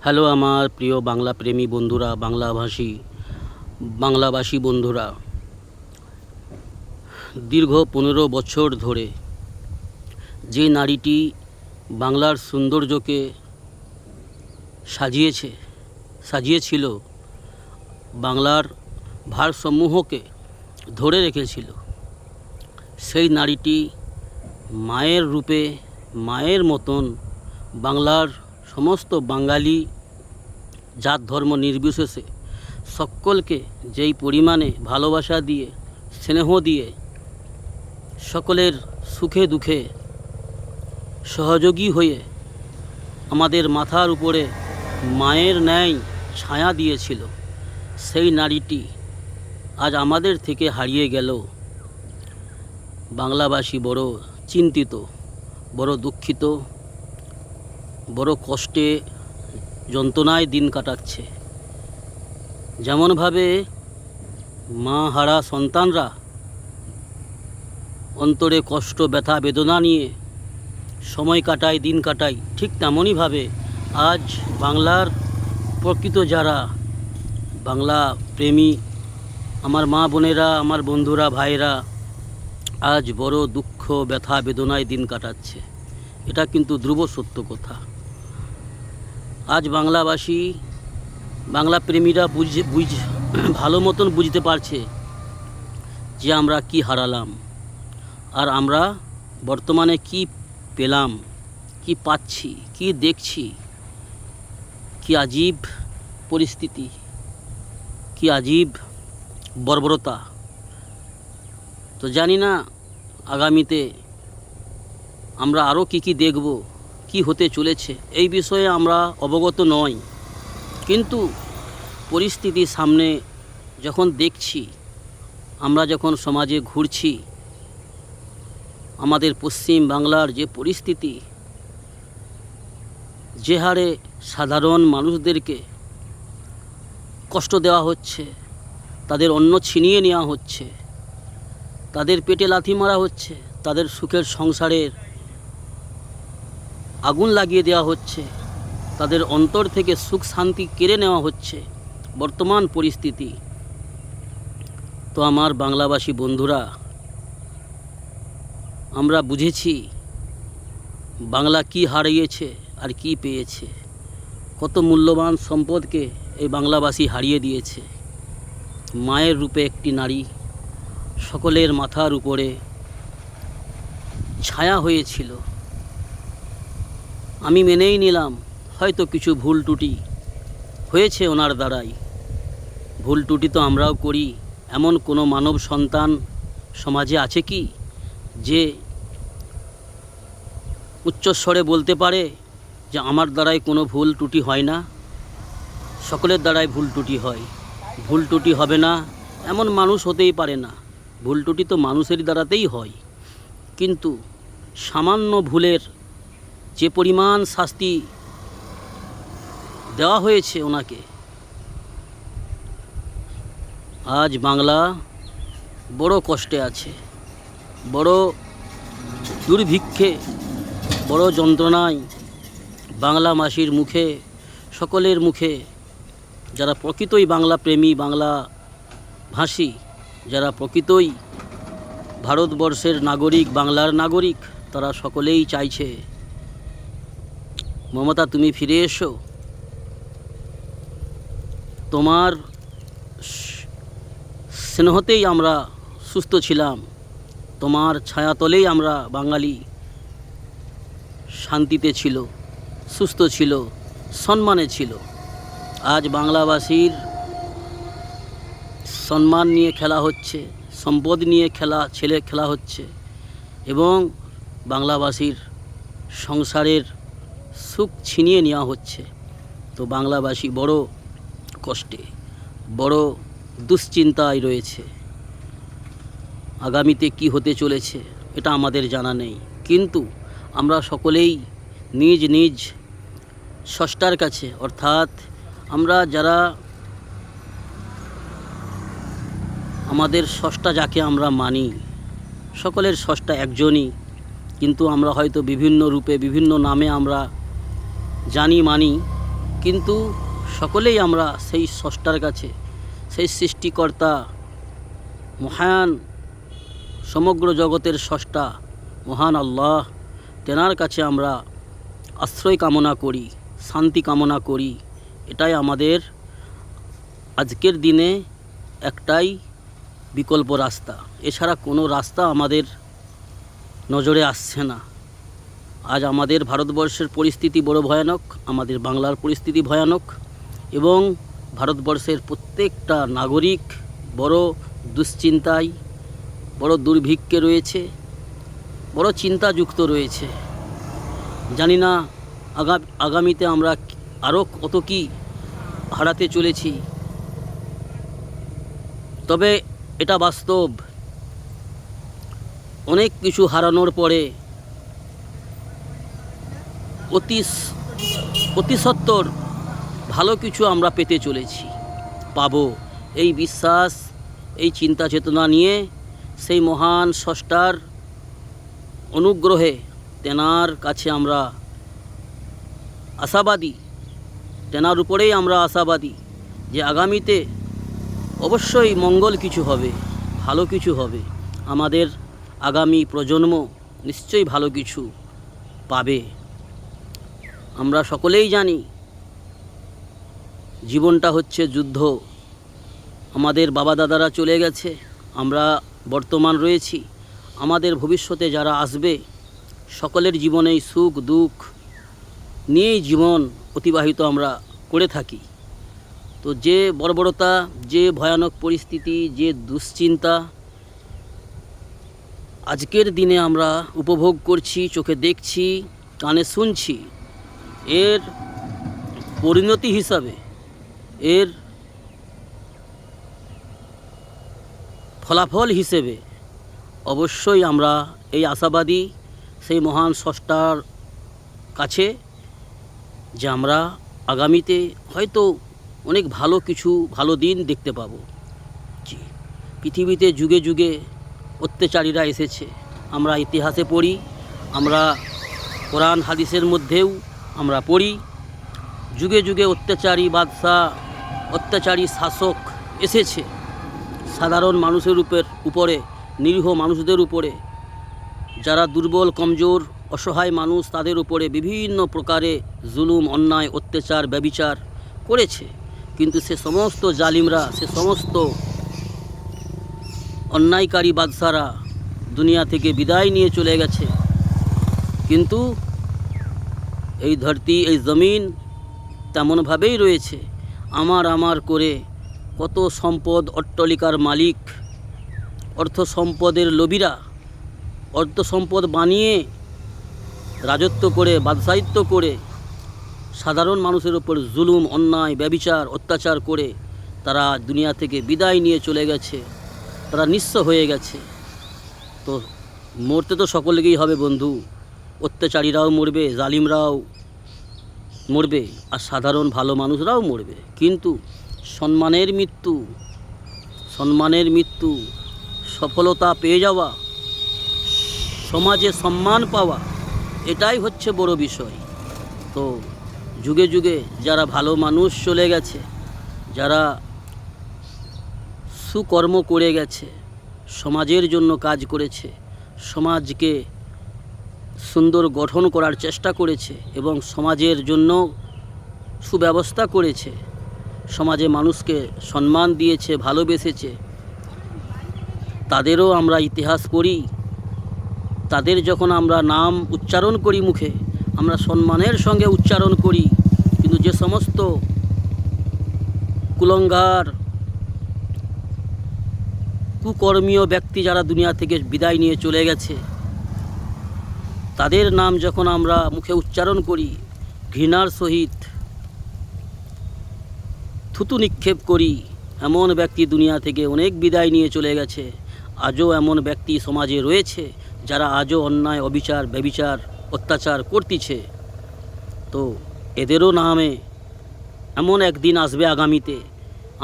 Hello আমার প্রিয় বাংলা প্রেমী বন্ধুরা, বাংলাভাষী বন্ধুরা। দীর্ঘ 15 বছর ধরে যে নারীটি বাংলার সৌন্দর্যকে সাজিয়েছিল, বাংলার ভারসমূহকে ধরে রেখেছিল, সেই নারীটি মায়ের রূপে, মায়ের মতন বাংলার সমস্ত বাঙালি জাত ধর্ম নির্বিশেষে সকলকে যেই পরিমাণে ভালোবাসা দিয়ে, স্নেহ দিয়ে, সকলের সুখে দুঃখে সহযোগী হয়ে আমাদের মাথার উপরে মায়ের ন্যায় ছায়া দিয়েছিল, সেই নারীটি আজ আমাদের থেকে হারিয়ে গেল। বাংলাভাষী বড় চিন্তিত, বড় দুঃখিত, বড় কষ্টে, যন্ত্রণায় দিন কাটাচ্ছে। যেমনভাবে মা হারা সন্তানরা অন্তরে কষ্ট, ব্যথা, বেদনা নিয়ে সময় কাটায়, দিন কাটায়, ঠিক তেমনইভাবে আজ বাংলার প্রকৃত যারা বাংলা প্রেমী আমার মা বোনেরা, আমার বন্ধুরা, ভাইরা আজ বড় দুঃখ, ব্যথা, বেদনায় দিন কাটাচ্ছে। এটা কিন্তু ধ্রুব সত্য কথা। আজ বাংলাভাষী, বাংলা প্রেমীরা ভালো মতন বুঝতে পারছে যে আমরা কি হারালাম, আর আমরা বর্তমানে কি পেলাম, কি পাচ্ছি, কি দেখছি, কি আজীব পরিস্থিতি, কি আজীব বর্বরতা। তো জানি না আগামীতে আমরা আরও কি দেখব, কি হতে চলেছে, এই বিষয়ে আমরা অবগত নই। কিন্তু পরিস্থিতি সামনে যখন দেখছি, আমরা যখন সমাজে ঘুরছি, আমাদের পশ্চিম বাংলার যে পরিস্থিতি, যে হারে সাধারণ মানুষদেরকে কষ্ট দেওয়া হচ্ছে, তাদের অন্ন ছিনিয়ে নেওয়া হচ্ছে, তাদের পেটে লাথি মারা হচ্ছে, তাদের সুখের সংসারের আগুন লাগিয়ে দেওয়া হচ্ছে, তাদের অন্তর থেকে সুখ শান্তি কেড়ে নেওয়া হচ্ছে বর্তমান পরিস্থিতি। তো আমার বাংলাভাষী বন্ধুরা, আমরা বুঝেছি বাংলা কি হারিয়েছে আর কি পেয়েছে। কত মূল্যবান সম্পদকে এই বাংলাভাষী হারিয়ে দিয়েছে। মায়ের রূপে একটি নারী সকলের মাথার উপরে ছায়া হয়েছিল। আমি মেনেই নিলাম হয়তো কিছু ভুল ত্রুটি হয়েছে ওনার দ্বারাই। ভুল ত্রুটি তো আমরাও করি। এমন কোনো মানব সন্তান সমাজে আছে কি যে উচ্চস্বরে বলতে পারে যে আমার দ্বারাই কোনো ভুল ত্রুটি হয় না? সকলের দ্বারাই ভুল ত্রুটি হয়। ভুল ত্রুটি হবে না এমন মানুষ হতেই পারে না। ভুল ত্রুটি তো মানুষের দ্বারাতেই হয়। কিন্তু সামান্য ভুলের যে পরিমাণ শাস্তি দেওয়া হয়েছে ওনাকে, আজ বাংলা বড় কষ্টে আছে, বড় দুর্ভিক্ষে, বড় যন্ত্রণায়। বাংলা ভাষীর মুখে, সকলের মুখে, যারা প্রকৃতই বাংলা প্রেমী, বাংলা ভাষী, যারা প্রকৃতই ভারতবর্ষের নাগরিক, বাংলার নাগরিক, তারা সকলেই চাইছে মমতা তুমি ফিরে এসো। তোমার স্নেহতেই আমরা সুস্থ ছিলাম, তোমার ছায়াতলেই আমরা বাঙালি শান্তিতে ছিল, সুস্থ ছিল, সম্মানে ছিল। আজ বাংলাভাষীর সম্মান নিয়ে খেলা হচ্ছে, সম্পদ নিয়ে খেলা হচ্ছে, এবং বাংলাভাষীর সংসারের সুখ ছিনিয়ে নেওয়া হচ্ছে। তো বাংলাভাষী বড় কষ্টে, বড় দুশ্চিন্তায় রয়েছে। আগামীতে কি হতে চলেছে এটা আমাদের জানা নেই, কিন্তু আমরা সকলেই নিজ নিজ স্রষ্টার কাছে, অর্থাৎ আমরা যারা আমাদের স্রষ্টা যাকে আমরা মানি, সকলের স্রষ্টা একজনই, কিন্তু আমরা হয়তো বিভিন্ন রূপে, বিভিন্ন নামে আমরা জানি, মানি। কিন্তু সকলেই আমরা সেই স্রষ্টার কাছে, সেই সৃষ্টিকর্তা, মহান সমগ্র জগতের স্রষ্টা মহান আল্লাহ, তেনার কাছে আমরা আশ্রয় কামনা করি, শান্তি কামনা করি। এটাই আমাদের আজকের দিনে একটাই বিকল্প রাস্তা, এছাড়া কোনো রাস্তা আমাদের নজরে আসছে না। আজ আমাদের ভারতবর্ষের পরিস্থিতি বড় ভয়ানক, আমাদের বাংলার পরিস্থিতি ভয়ানক, এবং ভারতবর্ষের প্রত্যেকটা নাগরিক বড় দুশ্চিন্তায়, বড় দুর্ভিক্ষে রয়েছে, বড় চিন্তাযুক্ত রয়েছে। জানি না আগামীতে আমরা আরও কত কি হারাতে চলেছি। তবে এটা বাস্তব, অনেক কিছু হারানোর পরে অতি সত্বর ভালো কিছু আমরা পেতে চলেছি, পাবো। এই বিশ্বাস, এই চিন্তা চেতনা নিয়ে সেই মহান স্রষ্টার অনুগ্রহে তেনার কাছে আমরা আশাবাদী, তেনার উপরেই আমরা আশাবাদী যে আগামীতে অবশ্যই মঙ্গল কিছু হবে, ভালো কিছু হবে। আমাদের আগামী প্রজন্ম নিশ্চয়ই ভালো কিছু পাবে। আমরা সকলেই জানি জীবনটা হচ্ছে যুদ্ধ। আমাদের বাবা দাদারা চলে গেছে, আমরা বর্তমান রয়েছি, আমাদের ভবিষ্যতে যারা আসবে সকলের জীবনেই সুখ দুঃখ নিয়েই জীবন অতিবাহিত আমরা করে থাকি। তো যে বর্বরতা, যে ভয়ানক পরিস্থিতি, যে দুশ্চিন্তা আজকের দিনে আমরা উপভোগ করছি, চোখে দেখছি, কানে শুনছি, এর পরিণতি হিসাবে, এর ফলাফল হিসেবে অবশ্যই আমরা এই আশাবাদী সেই মহান স্রষ্টার কাছে যে আমরা আগামীতে হয়তো অনেক ভালো কিছু, ভালো দিন দেখতে পাবো। জি, পৃথিবীতে যুগে যুগে অত্যাচারীরা এসেছে, আমরা ইতিহাসে পড়ি, আমরা কোরআন হাদিসের মধ্যেও আমরা পড়ি, যুগে যুগে অত্যাচারী বাদশাহ, অত্যাচারী শাসক এসেছে সাধারণ মানুষের উপরে, নিরীহ মানুষদের উপরে, যারা দুর্বল কমজোর অসহায় মানুষ তাদের উপরে বিভিন্ন প্রকারে জুলুম, অন্যায়, অত্যাচার, ব্যভিচার করেছে। কিন্তু সে সমস্ত জালিমরা, সে সমস্ত অন্যায়কারী বাদশারা দুনিয়া থেকে বিদায় নিয়ে চলে গেছে। কিন্তু এই ধরতি, এই জমিন তেমনভাবেই রয়েছে। আমার করে কত সম্পদ, অট্টালিকার মালিক, অর্থ সম্পদের লোভীরা অর্থ সম্পদ বানিয়ে রাজত্ব করে, বাদশাহিত্ব করে সাধারণ মানুষের উপর জুলুম, অন্যায়, ব্যভিচার, অত্যাচার করে তারা দুনিয়া থেকে বিদায় নিয়ে চলে গেছে, তারা নিঃস্ব হয়ে গেছে। তো মরতে তো সকলকেই হবে বন্ধু, অত্যাচারীরাও মরবে, জালিমরাও মরবে, আর সাধারণ ভালো মানুষরাও মরবে। কিন্তু সম্মানের মৃত্যু, সফলতা পেয়ে যাওয়া, সমাজে সম্মান পাওয়া, এটাই হচ্ছে বড় বিষয়। তো যুগে যুগে যারা ভালো মানুষ চলে গেছে, যারা সুকর্ম করে গেছে, সমাজের জন্য কাজ করেছে, সমাজকে সুন্দর গঠন করার চেষ্টা করেছে এবং সমাজের জন্য সুব্যবস্থা করেছে, সমাজে মানুষকে সম্মান দিয়েছে, ভালোবেসেছে, তাদেরও আমরা ইতিহাস পড়ি। তাদের যখন আমরা নাম উচ্চারণ করি মুখে, আমরা সম্মানের সঙ্গে উচ্চারণ করি। কিন্তু যে সমস্ত কুলঙ্গার, কুকর্মীয় ব্যক্তি যারা দুনিয়া থেকে বিদায় নিয়ে চলে গেছে, তাদের নাম যখন আমরা মুখে উচ্চারণ করি, ঘৃণার সহিত থুতু নিক্ষেপ করি, এমন ব্যক্তি দুনিয়া থেকে অনেক বিদায় নিয়ে চলে গেছে। আজও এমন ব্যক্তি সমাজে রয়েছে যারা আজও অন্যায়, অবিচার, ব্যভিচার, অত্যাচার করতেছে। তো এদেরও নামে এমন একদিন আসবে আগামীতে,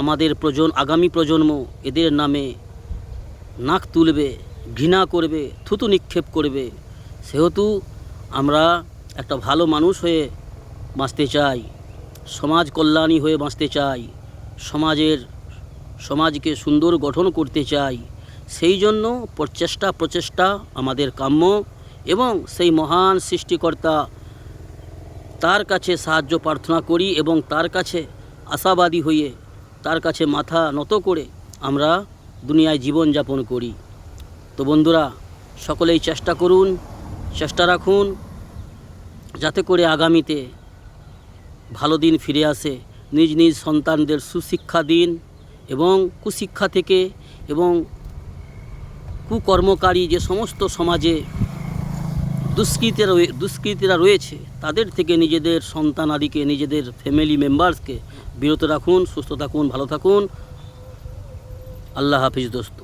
আমাদের আগামী প্রজন্ম এদের নামে নাক তুলবে, ঘৃণা করবে, থুতু নিক্ষেপ করবে। সেহেতু আমরা একটা ভালো মানুষ হয়ে বাঁচতে চাই, সমাজ কল্যাণী হয়ে বাঁচতে চাই, সমাজকে সুন্দর গঠন করতে চাই, সেই জন্য প্রচেষ্টা আমাদের কাম্য। এবং সেই মহান সৃষ্টিকর্তা, তার কাছে সাহায্য প্রার্থনা করি এবং তার কাছে আশাবাদী হয়ে তার কাছে মাথা নত করে আমরা দুনিয়ায় জীবনযাপন করি। তো বন্ধুরা, সকলেই চেষ্টা রাখুন যাতে করে আগামীতে ভালো দিন ফিরে আসে। নিজ নিজ সন্তানদের সুশিক্ষা দিন এবং কুশিক্ষা থেকে এবং কুকর্মকারী যে সমস্ত সমাজে দুষ্কৃতীরা রয়েছে তাদের থেকে নিজেদের সন্তানাদিকে, নিজেদের ফ্যামিলি মেম্বার্সকে বিরত রাখুন। সুস্থ থাকুন, ভালো থাকুন। আল্লাহ হাফিজ দোস্ত।